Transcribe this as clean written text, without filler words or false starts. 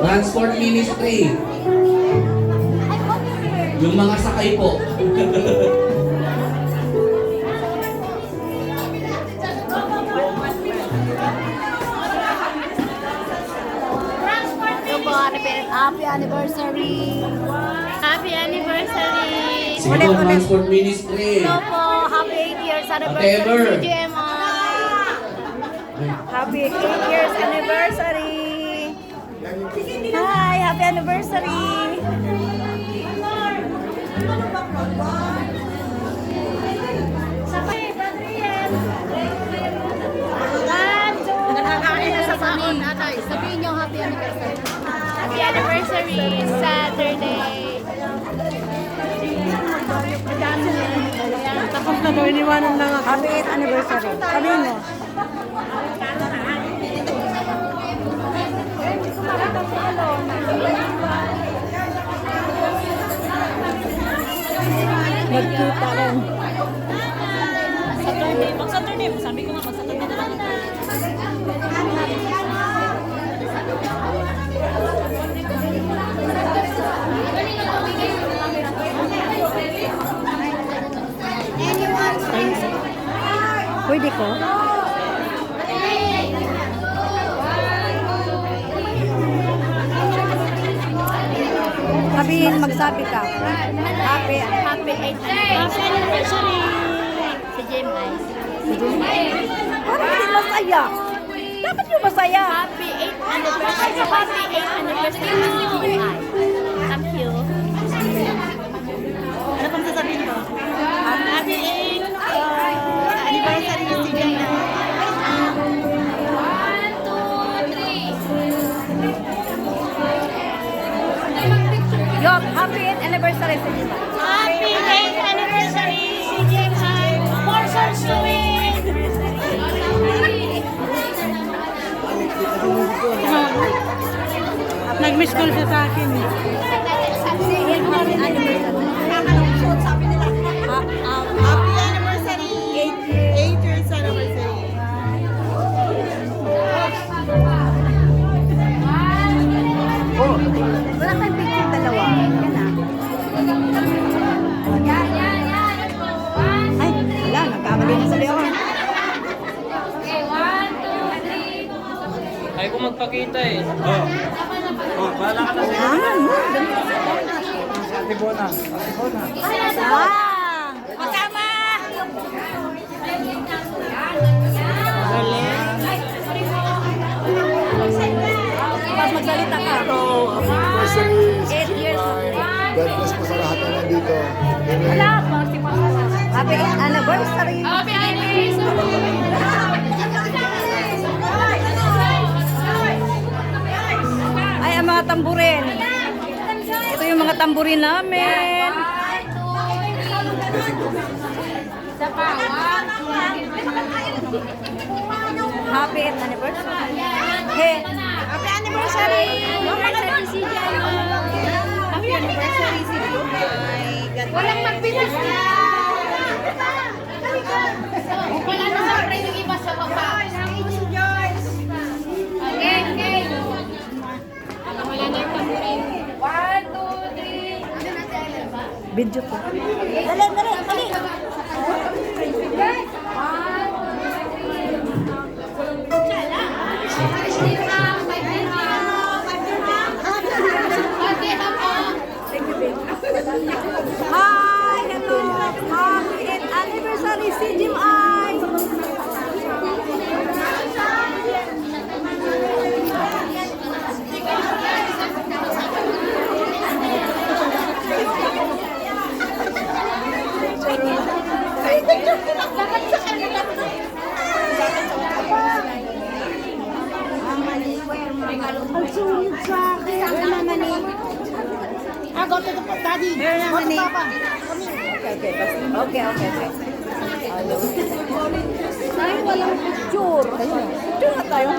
Transport Ministry. Yung mga sakay po. Happy anniversary! Happy anniversary! Sige po, Transport Ministry. Hello po! Happy 8 years Whatever. anniversary CGMI! Happy 8 years anniversary! Hi! Happy anniversary! Nakakain na sa sahon, atay. Sabihin niyo happy anniversary. Happy anniversary, Saturday. Tapos na daw, iniwanan lang ako. Happy 8th anniversary. Sabihin mo. Nagkita rin. Saturday, mag-Saturday. Sabi ko nga, mag-Saturday na lang. Pwede ko? Sabihin, magsabi ka. Happy 8th anniversary. Si Jemay. Parang hindi masaya. Dapat yung masaya. Happy 8th anniversary. Happy 8th anniversary si Jemay. Thank you. Ano pang sasabihin ko? Happy 8th anniversary si Jemay. 1, 2, 3. Yok, happy 8th anniversary si Jemay. Happy 8th anniversary si Jemay. More souls to win! Nag-miss call siya sa akin eh. Happy anniversary. Happy anniversary! 8 years anniversary. Wala tayong picture dalawa. Yan na. Ay, wala. Nagkamali na sa Leon. Ay ko magpakita eh. Bahala ka na sa Yan. Ate Bona. Wow! Kasama! Mas magsalita ka. Anniversary. 8 years na. God bless po sa lahat na nandito. Amen. Wala, happy anniversary! Happy Ay, ang mga tamburin. Ito yung mga tamburin namin. Happy anniversary. Hey, happy anniversary. Happy anniversary si walang magbilas na. Wala na sa pre yung iba sa baba. Okay. Wala na yung tamburin. 1, 2, 3. Video ko. Dali. Hi! Hello! Happy 8th anniversary si Jemay! Ang sungit sa akin. Wala naman eh. Go to the daddy. Wala naman eh. Okay. Tayo walang picture. Picture na tayo.